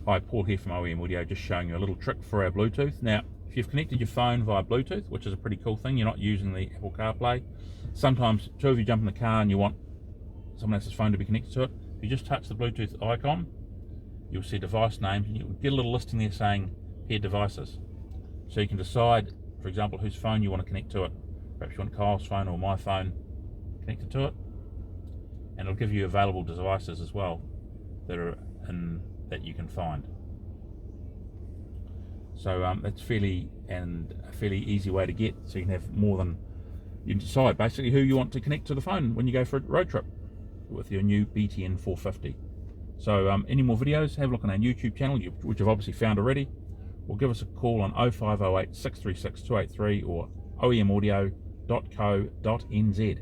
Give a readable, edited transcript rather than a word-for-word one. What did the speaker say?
Hi, Paul here from OEM Audio, just showing you a little trick for our Bluetooth. Now, if you've connected your phone via Bluetooth, which is a pretty cool thing, you're not using the Apple CarPlay. Sometimes two of you jump in the car and you want someone else's phone to be connected to it. If you just touch the Bluetooth icon, you'll see device names and you'll get a little listing there saying paired devices. So you can decide, for example, whose phone you want to connect to it. Perhaps you want Kyle's phone or my phone connected to it. And it'll give you available devices as well that you can find. So that's a fairly easy way to get, so you can have more than, you can decide basically who you want to connect to the phone when you go for a road trip with your new BTN 450. So any more videos, have a look on our YouTube channel, which you've obviously found already, or give us a call on 0508 636 283 or oemaudio.co.nz.